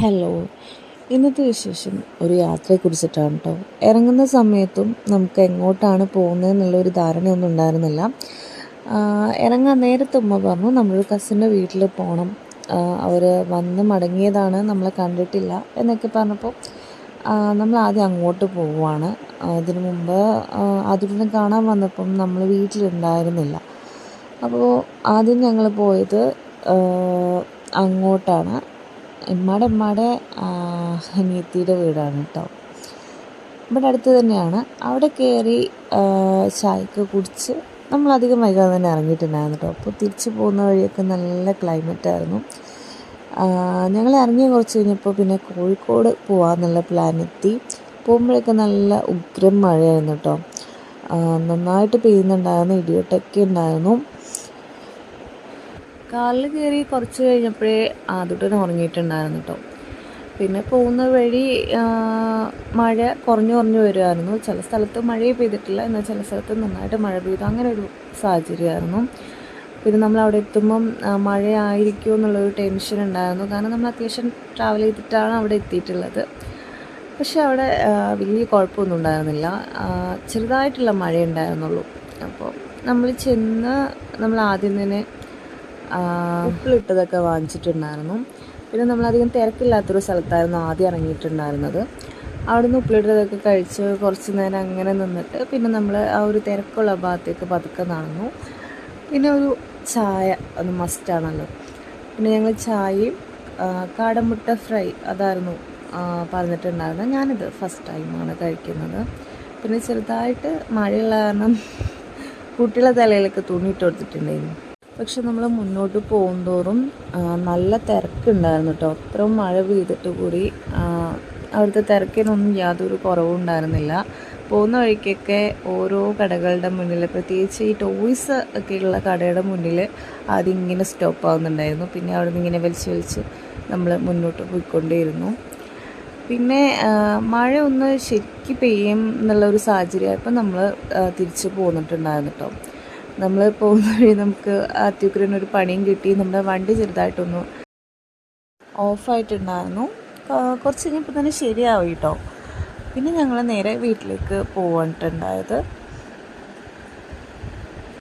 Hello, ഇന്നത്തെ വിശേഷം ഒരു യാത്രയെക്കുറിച്ചിട്ടാണ് കേട്ടോ. ഇറങ്ങുന്ന സമയത്തും നമുക്ക് എങ്ങോട്ടാണ് പോകുന്നതെന്നുള്ളൊരു ധാരണയൊന്നും ഉണ്ടായിരുന്നില്ല. ഇറങ്ങാൻ നേരത്തെ ഉമ്മ പറഞ്ഞു നമ്മളൊരു കസിൻ്റെ വീട്ടിൽ പോകണം, അവർ വന്ന് മടങ്ങിയതാണ്, നമ്മളെ കണ്ടിട്ടില്ല എന്നൊക്കെ പറഞ്ഞപ്പോൾ നമ്മൾ ആദ്യം അങ്ങോട്ട് പോവുകയാണ്. അതിനു മുമ്പ് അതിനെ കാണാൻ വന്നപ്പം നമ്മൾ വീട്ടിലുണ്ടായിരുന്നില്ല. അപ്പോൾ ആദ്യം ഞങ്ങൾ പോയത് അങ്ങോട്ടാണ്. ഉമ്മാടെ അനിയത്തിയുടെ വീടാണ് കേട്ടോ. ഇവിടെ അടുത്ത് തന്നെയാണ്. അവിടെ കയറി ചായയൊക്കെ കുടിച്ച് നമ്മളധികം വൈകാതെ തന്നെ ഇറങ്ങിയിട്ടുണ്ടായിരുന്നു കേട്ടോ. അപ്പോൾ തിരിച്ച് പോകുന്ന വഴിയൊക്കെ നല്ല ക്ലൈമറ്റായിരുന്നു. ഞങ്ങൾ ഇറങ്ങി കുറച്ച് കഴിഞ്ഞപ്പോൾ പിന്നെ കോഴിക്കോട് പോകാമെന്നുള്ള പ്ലാനെത്തി. പോകുമ്പോഴൊക്കെ നല്ല ഉഗ്രം മഴയായിരുന്നു കേട്ടോ. നന്നായിട്ട് പെയ്യുന്നുണ്ടായിരുന്നു, ഇടിവെട്ടൊക്കെ ഉണ്ടായിരുന്നു. കാറിൽ കയറി കുറച്ച് കഴിഞ്ഞപ്പോഴേ ആദ്യത്തെ ഉറങ്ങിയിട്ടുണ്ടായിരുന്നു കേട്ടോ. പിന്നെ പോകുന്ന വഴി മഴ കുറഞ്ഞു വരുമായിരുന്നു. ചില സ്ഥലത്ത് മഴയെ പെയ്തിട്ടില്ല, എന്നാൽ ചില സ്ഥലത്ത് നന്നായിട്ട് മഴ പെയ്തു. അങ്ങനെ ഒരു സാഹചര്യമായിരുന്നു. പിന്നെ നമ്മൾ അവിടെ എത്തുമ്പം മഴയായിരിക്കുമോ എന്നുള്ളൊരു ടെൻഷൻ ഉണ്ടായിരുന്നു. കാരണം നമ്മൾ അത്യാവശ്യം ട്രാവൽ ചെയ്തിട്ടാണ് അവിടെ എത്തിയിട്ടുള്ളത്. പക്ഷെ അവിടെ വലിയ കുഴപ്പമൊന്നും ഉണ്ടായിരുന്നില്ല, ചെറുതായിട്ടുള്ള മഴ ഉണ്ടായിരുന്നുള്ളൂ. അപ്പോൾ നമ്മൾ ആദ്യം തന്നെ ഉപ്പിലിട്ടതൊക്കെ വാങ്ങിച്ചിട്ടുണ്ടായിരുന്നു. പിന്നെ നമ്മളധികം തിരക്കില്ലാത്തൊരു സ്ഥലത്തായിരുന്നു ആദ്യം ഇറങ്ങിയിട്ടുണ്ടായിരുന്നത്. അവിടുന്ന് ഉപ്പിലിട്ടതൊക്കെ കഴിച്ച് കുറച്ച് നേരം അങ്ങനെ നിന്നിട്ട് പിന്നെ നമ്മൾ ആ ഒരു തിരക്കുള്ള ഭാഗത്തേക്ക് പതുക്കെ നടന്നു. പിന്നെ ഒരു ചായ അത് മസ്റ്റാണല്ലോ. പിന്നെ ഞങ്ങൾ ചായയും കാടമുട്ട ഫ്രൈ അതായിരുന്നു പറഞ്ഞിട്ടുണ്ടായിരുന്നത്. ഞാനിത് ഫസ്റ്റ് ടൈമാണ് കഴിക്കുന്നത്. പിന്നെ ചെറുതായിട്ട് മഴയുള്ള കാരണം കുട്ടികളുടെ തലയിലൊക്കെ തുണിയിട്ട് കൊടുത്തിട്ടുണ്ടായിരുന്നു. പക്ഷെ നമ്മൾ മുന്നോട്ട് പോകുന്തോറും നല്ല തിരക്കുണ്ടായിരുന്നു കേട്ടോ. അത്രയും മഴ പെയ്തിട്ട് കൂടി അവിടുത്തെ തിരക്കിനൊന്നും യാതൊരു കുറവും ഉണ്ടായിരുന്നില്ല. പോകുന്ന വഴിക്കൊക്കെ ഓരോ കടകളുടെ മുന്നിൽ, പ്രത്യേകിച്ച് ഈ ടോയ്സ് ഒക്കെയുള്ള കടയുടെ മുന്നിൽ ആദ്യം ഇങ്ങനെ സ്റ്റോപ്പ് ആവുന്നുണ്ടായിരുന്നു. പിന്നെ അവിടെ നിന്ന് ഇങ്ങനെ വലിച്ച് നമ്മൾ മുന്നോട്ട് പോയിക്കൊണ്ടേയിരുന്നു. പിന്നെ മഴ ഒന്ന് ശരിക്കും പെയ്യും എന്നുള്ളൊരു സാഹചര്യമായപ്പോൾ നമ്മൾ തിരിച്ച് പോന്നിട്ടുണ്ടായിരുന്നു കേട്ടോ. നമ്മൾ പോകുന്ന വഴി നമുക്ക് അത്യുഗ്രനൊരു പണിയും കിട്ടി. നമ്മുടെ വണ്ടി ചെറുതായിട്ടൊന്ന് ഓഫായിട്ടുണ്ടായിരുന്നു. കുറച്ച് കഴിഞ്ഞപ്പോൾ തന്നെ ശരിയാവും കേട്ടോ. പിന്നെ ഞങ്ങൾ നേരെ വീട്ടിലേക്ക് പോയിട്ടുണ്ടായത്.